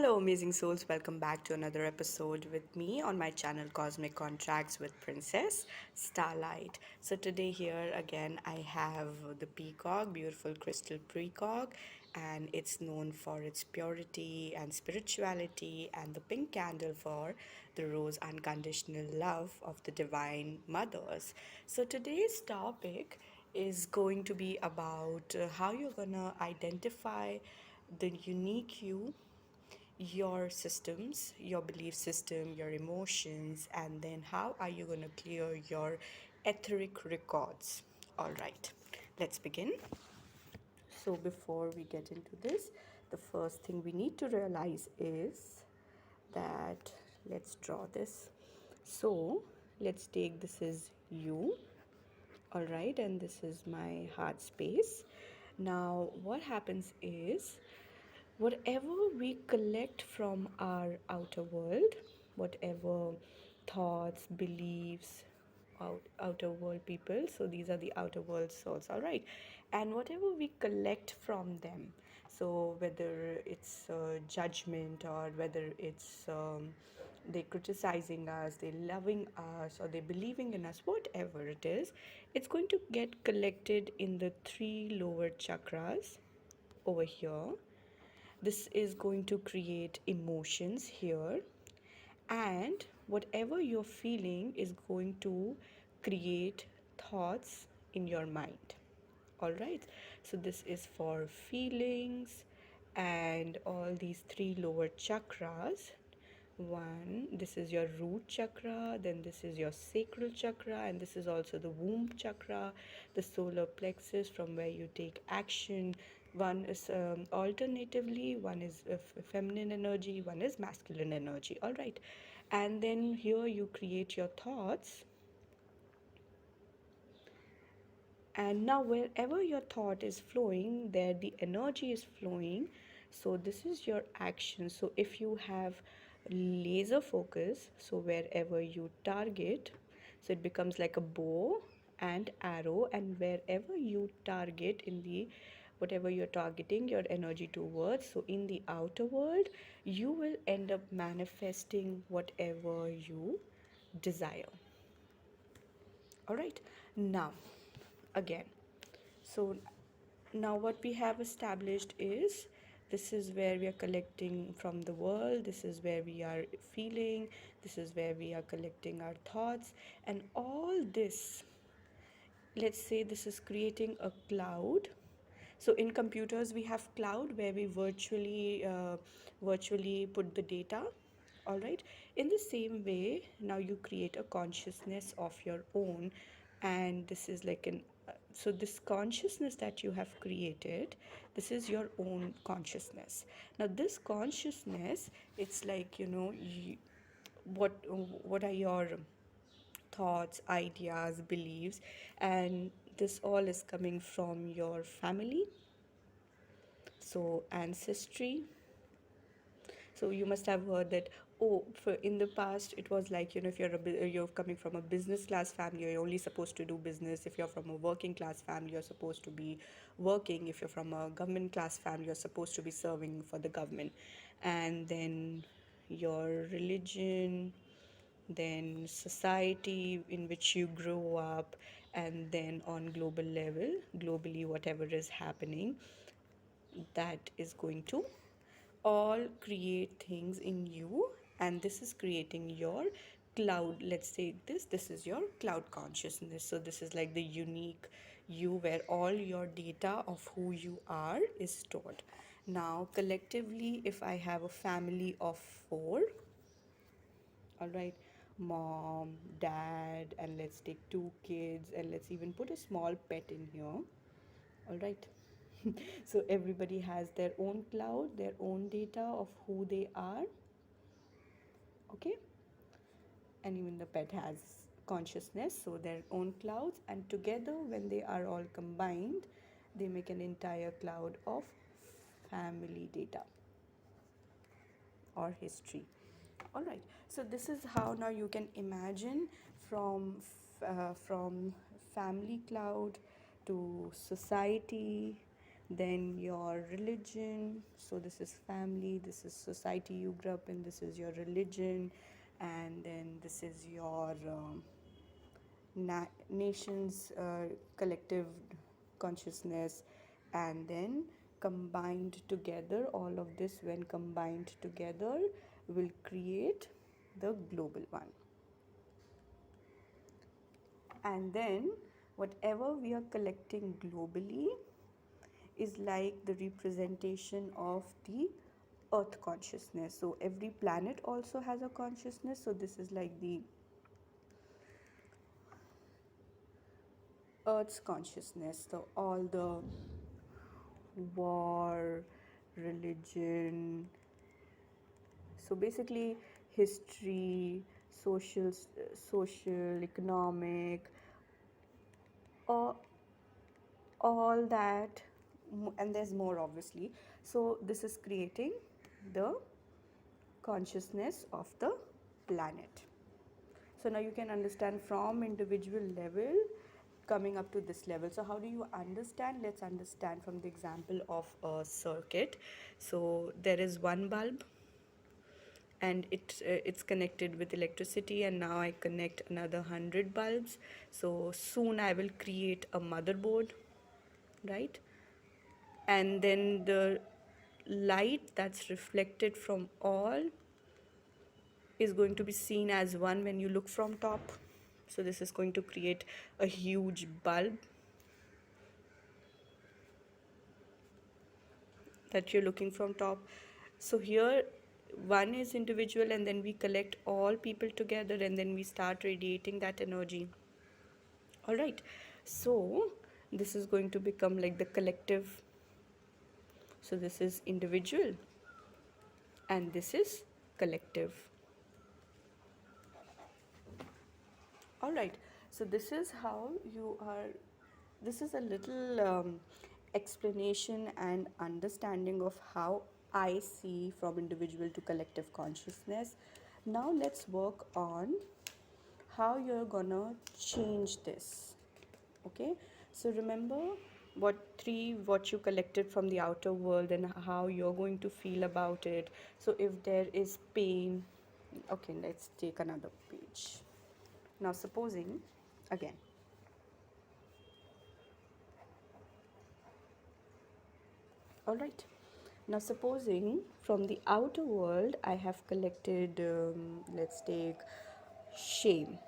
Hello, amazing souls. Welcome back to another episode with me on my channel Cosmic Contracts with Princess Starlight. So, today, here again, I have the peacock, beautiful crystal peacock, and it's known for its purity and spirituality, and the pink candle for the rose unconditional love of the divine mothers. So, today's topic is going to be about how you're gonna identify the unique you, your systems, your belief system, your emotions, and then how are you going to clear your etheric records. All right, let's begin. So, before we get into this, the first thing we need to realize is that let's draw this. So, let's take this is you, all right, and this is my heart space. Now, what happens is whatever we collect from our outer world, whatever thoughts, beliefs, outer world people, so these are the outer world souls, all right, and whatever we collect from them, so whether it's judgment or whether it's they criticizing us, they loving us, or they believing in us, whatever it is, it's going to get collected in the three lower chakras over here. This is going to create emotions here, and whatever you're feeling is going to create thoughts in your mind. All right, so this is for feelings and all these three lower chakras. One, this is your root chakra, then this is your sacral chakra, and this is also the womb chakra, the solar plexus from where you take action. One is alternatively, one is feminine energy, one is masculine energy. All right, and then here you create your thoughts, and now wherever your thought is flowing, there the energy is flowing. So this is your action. So if you have laser focus, so wherever you target, so it becomes like a bow and arrow, and wherever you target in the whatever you're targeting your energy towards, so in the outer world you will end up manifesting whatever you desire. All right, now again, so now what we have established is this is where we are collecting from the world, this is where we are feeling, this is where we are collecting our thoughts, and all this, let's say this is creating a cloud. So in computers we have cloud where we virtually put the data. All right, in the same way, now you create a consciousness of your own, and this is like an so this consciousness that you have created, this is your own consciousness. Now this consciousness, it's like, what what are your thoughts, ideas, beliefs, and this all is coming from your family, so ancestry. So you must have heard that, oh, for in the past it was like, if you're coming from a business class family, you're only supposed to do business. If you're from a working class family, you're supposed to be working. If you're from a government class family, you're supposed to be serving for the government. And then your religion, then society in which you grow up, and then on global level, globally whatever is happening, that is going to all create things in you, and this is creating your cloud. Let's say this is your cloud consciousness. So this is like the unique you, where all your data of who you are is stored. Now collectively, if I have a family of four, all right, mom, dad, and let's take two kids, and let's even put a small pet in here. All right, so everybody has their own cloud, their own data of who they are. Okay, and even the pet has consciousness, so their own clouds, and together when they are all combined, they make an entire cloud of family data or history. All right, so this is how now you can imagine from from family cloud to society, then your religion, so this is family, this is society you grew up in, this is your religion, and then this is your nation's collective consciousness, and then combined together, all of this when combined together will create the global one. And then whatever we are collecting globally is like the representation of the earth consciousness. So every planet also has a consciousness, so this is like the earth's consciousness. So all the war, religion, so basically history, social, economic, all, all that, and there's more obviously. So this is creating the consciousness of the planet. So now you can understand from individual level coming up to this level. So how do you understand? Let's understand from the example of a circuit. So there is one bulb, and it's connected with electricity, and now I connect another 100 bulbs. So soon I will create a motherboard, right? And then the light that's reflected from all is going to be seen as one when you look from top. So this is going to create a huge bulb that you're looking from top. So here one is individual, and then we collect all people together, and then we start radiating that energy. All right, so this is going to become like the collective. So this is individual and this is collective. All right, so this is how you are, this is a little explanation and understanding of how I see from individual to collective consciousness. Now let's work on how you're gonna change this. Okay, so remember what you collected from the outer world and how you're going to feel about it. So if there is pain, okay, let's take another page. Now supposing again, all right, now supposing from the outer world I have collected let's take shame,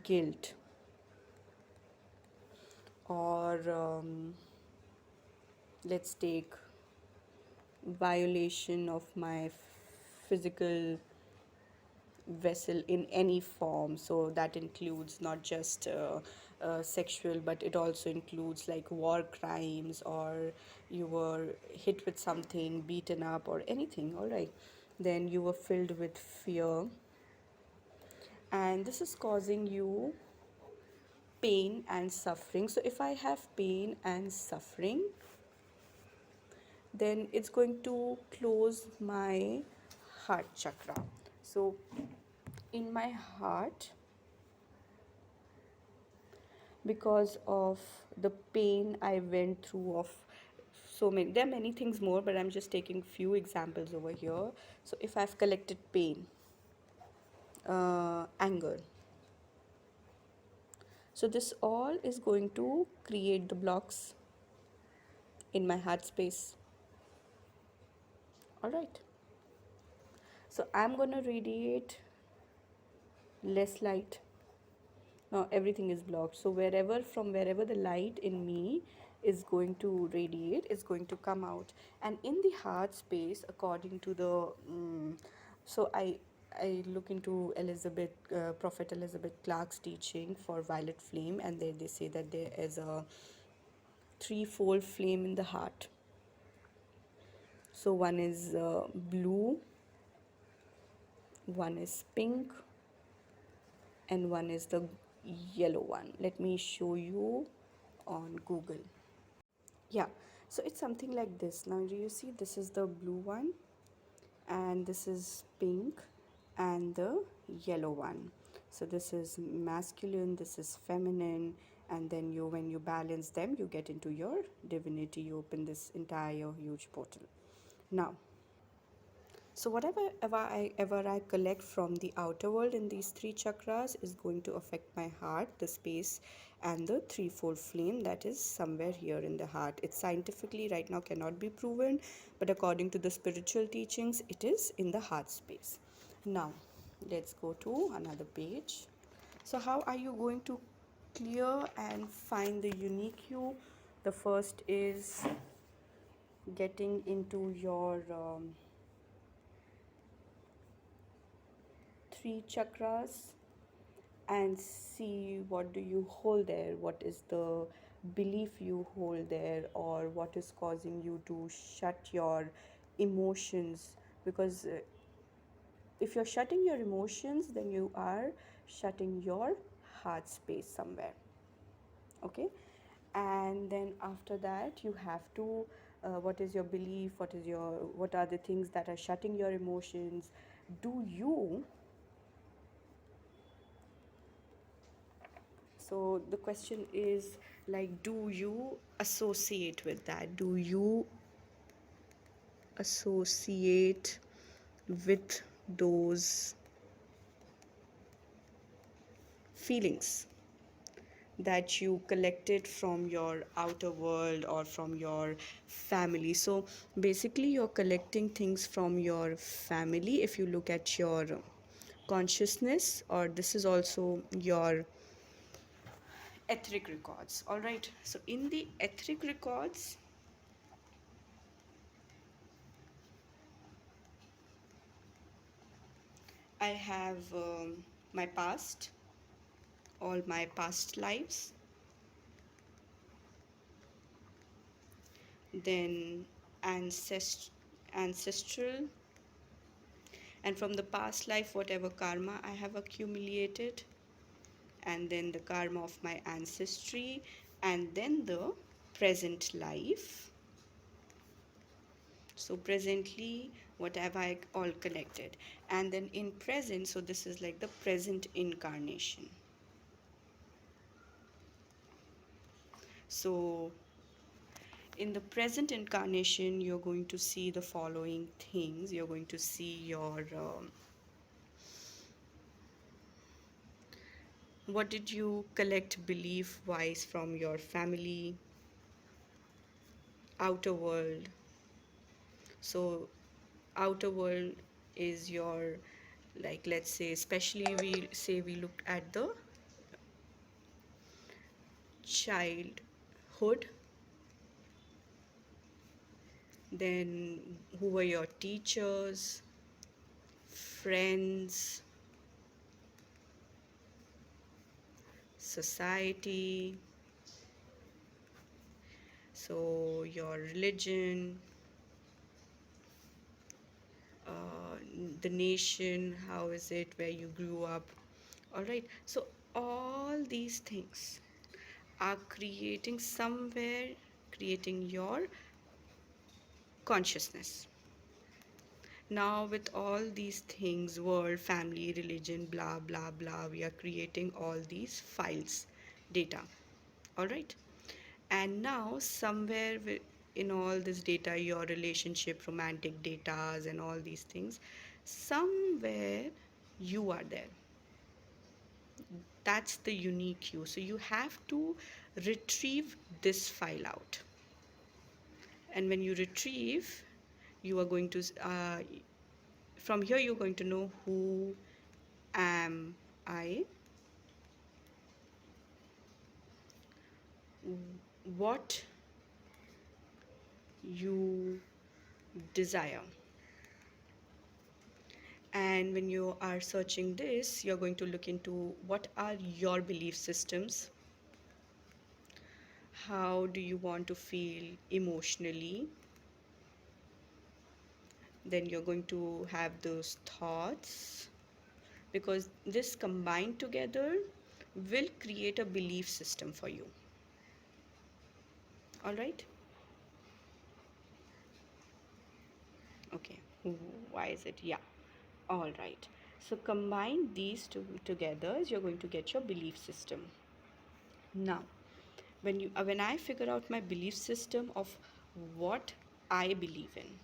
guilt, or let's take violation of my physical vessel in any form. So that includes not just sexual, but it also includes like war crimes, or you were hit with something, beaten up, or anything. All right, then you were filled with fear, and this is causing you pain and suffering. So if I have pain and suffering, then it's going to close my heart chakra. So in my heart, because of the pain I went through of so many, there are many things more, but I'm just taking few examples over here. So if I've collected pain, anger, so this all is going to create the blocks in my heart space. All right, so I'm gonna radiate less light. Now everything is blocked, so wherever the light in me is going to radiate, is going to come out. And in the heart space, according to the so I look into Prophet Elizabeth Clark's teaching for violet flame, and there they say that there is a threefold flame in the heart. So one is blue, one is pink, and one is the yellow one. Let me show you on Google. Yeah, so it's something like this. Now do you see, this is the blue one, and this is pink, and the yellow one. So this is masculine, this is feminine, and then when you balance them, you get into your divinity. You open this entire huge portal. Now, so whatever ever I collect from the outer world in these three chakras is going to affect my heart, the space, and the threefold flame that is somewhere here in the heart. It scientifically right now cannot be proven, but according to the spiritual teachings, it is in the heart space. Now, let's go to another page. So how are you going to clear and find the unique you? The first is getting into your three chakras and see what do you hold there, what is the belief you hold there, or what is causing you to shut your emotions. Because if you're shutting your emotions, then you are shutting your heart space somewhere. Okay, and then after that you have to what is your belief, what are the things that are shutting your emotions. Do you So the question is, like, do you associate with that? Do you associate with those feelings that you collected from your outer world or from your family? So basically, you're collecting things from your family. If you look at your consciousness, or this is also your etheric records. All right. So in the etheric records, I have my past, all my past lives, then ancestral, and from the past life, whatever karma I have accumulated, and then the karma of my ancestry, and then the present life. So presently, what have I all connected? And then in present, so this is like the present incarnation. So in the present incarnation, you're going to see the following things. You're going to see your what did you collect belief wise from your family, outer world. So outer world is your, like, let's say, especially we looked at the childhood, then who were your teachers, friends, society, so your religion, the nation, how is it, where you grew up. All right, so all these things are creating somewhere, creating your consciousness. Now with all these things, world, family, religion, blah blah blah, we are creating all these files, data. All right, and now somewhere in all this data, your relationship, romantic datas, and all these things, somewhere you are there. That's the unique you. So you have to retrieve this file out, and when you retrieve, you are going to from here you're going to know who am I, what you desire. And when you are searching this, you're going to look into what are your belief systems, how do you want to feel emotionally. Then you're going to have those thoughts, because this combined together will create a belief system for you. All right, okay, why is it, yeah, all right. So combine these two together, you're going to get your belief system. Now When I figure out my belief system of what I believe in.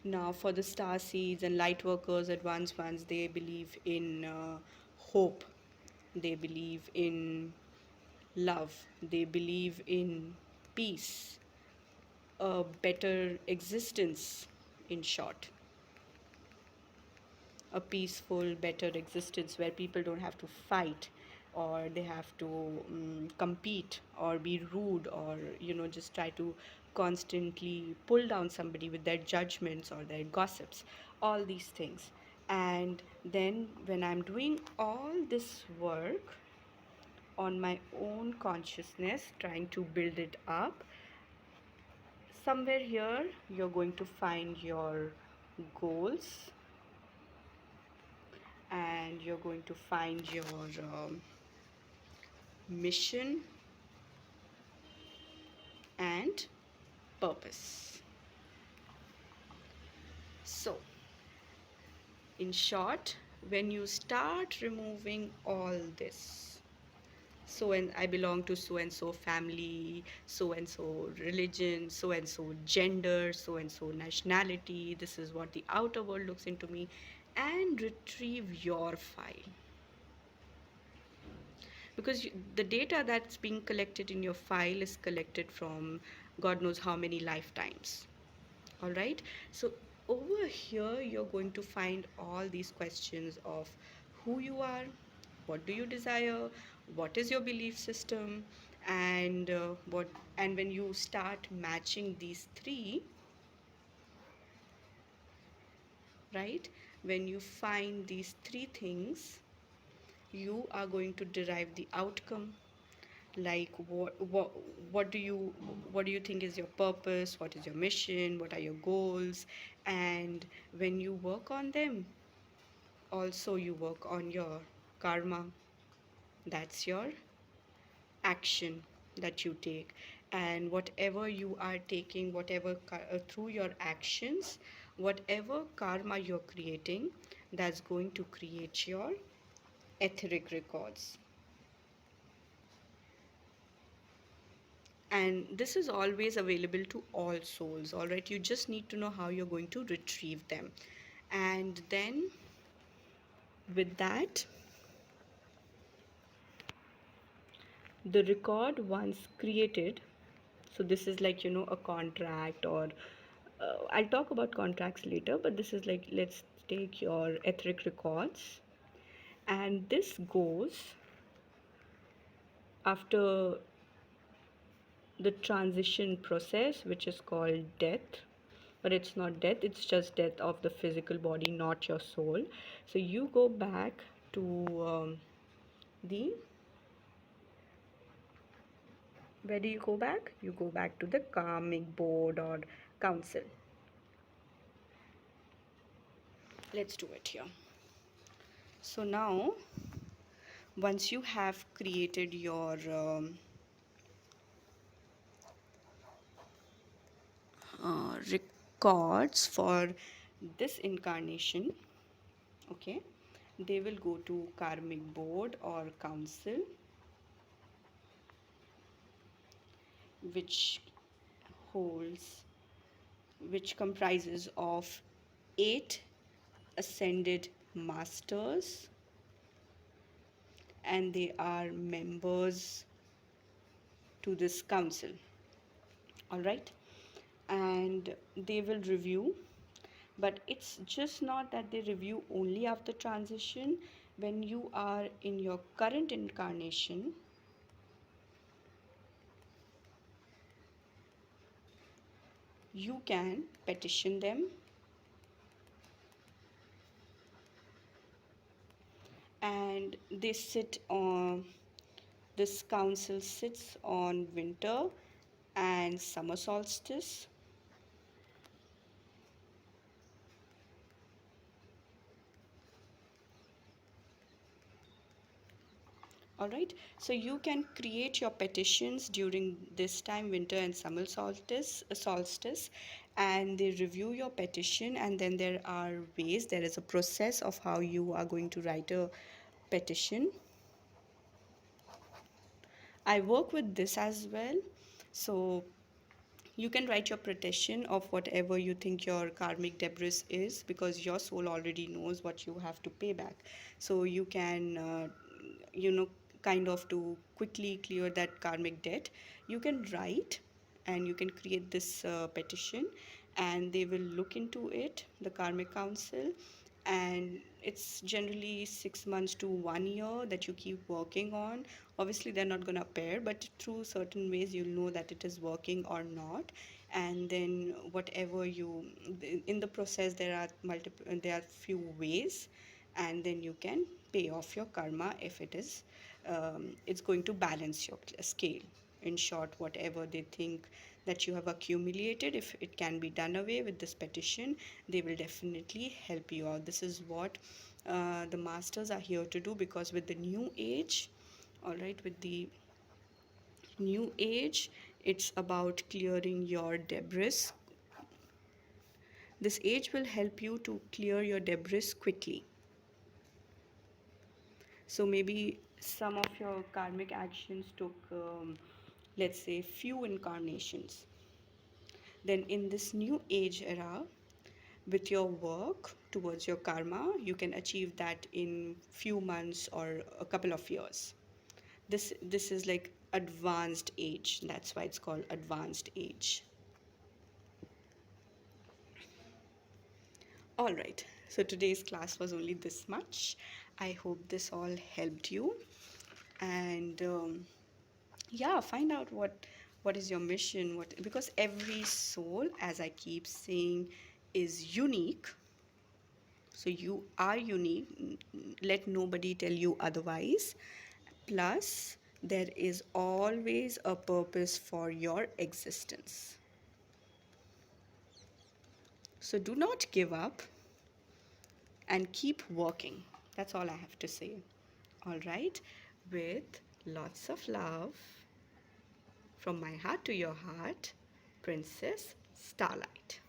Now, for the star seeds and light workers, advanced ones, they believe in hope, they believe in love, they believe in peace, a better existence, in short, a peaceful, better existence where people don't have to fight or they have to compete or be rude or just try to constantly pull down somebody with their judgments or their gossips, all these things. And then when I'm doing all this work on my own consciousness, trying to build it up, somewhere here you're going to find your goals, and you're going to find your mission and purpose. So, in short, when you start removing all this, so and I belong to so and so family, so and so religion, so and so gender, so and so nationality, this is what the outer world looks into me, and retrieve your file. Because the data that's being collected in your file is collected from God knows how many lifetimes. All right, so over here you're going to find all these questions of who you are, what do you desire, what is your belief system, and what and when you start matching these three, right, when you find these three things, you are going to derive the outcome. Like what do you think is your purpose, what is your mission, what are your goals, and when you work on them, also you work on your karma. That's your action that you take, and whatever you are taking, whatever through your actions, whatever karma you're creating, that's going to create your etheric records. And this is always available to all souls, all right? You just need to know how you're going to retrieve them. And then with that, the record once created, so this is like a contract, or I'll talk about contracts later, but this is like, let's take your etheric records, and this goes after the transition process, which is called death. But it's not death, it's just death of the physical body, not your soul. So you go back to the where do you go back? You go back to the karmic board or council. Let's do it here. So now, once you have created your records for this incarnation, okay, they will go to karmic board or council, which holds which comprises of 8 ascended masters, and they are members to this council. All right, and they will review, but it's just not that they review only after transition. When you are in your current incarnation, you can petition them, and they sit on this council sits on winter and summer solstice. All right, so you can create your petitions during this time, winter and summer solstice, and they review your petition, and then there are ways, there is a process of how you are going to write a petition. I work with this as well. So you can write your petition of whatever you think your karmic debris is, because your soul already knows what you have to pay back. So you can you know kind of to quickly clear that karmic debt, you can write and you can create this petition, and they will look into it, the karmic council. And it's generally 6 months to 1 year that you keep working on. Obviously they're not going to appear, but through certain ways you'll know that it is working or not. And then whatever you, in the process there are multiple, there are few ways, and then you can pay off your karma if it is it's going to balance your scale. In short, whatever they think that you have accumulated, if it can be done away with this petition, they will definitely help you out. This is what the masters are here to do, because with the new age, all right, with the new age, it's about clearing your debris. This age will help you to clear your debris quickly. So maybe some of your karmic actions took let's say few incarnations. Then in this new age era, with your work towards your karma, you can achieve that in few months or a couple of years. This is like advanced age. That's why it's called advanced age. All right. So today's class was only this much. I hope this all helped you. And yeah, find out what is your mission, what, because every soul, as I keep saying, is unique. So you are unique. Let nobody tell you otherwise. Plus there is always a purpose for your existence. So do not give up and keep working. That's all I have to say. All right, with lots of love from my heart to your heart, Princess Starlight.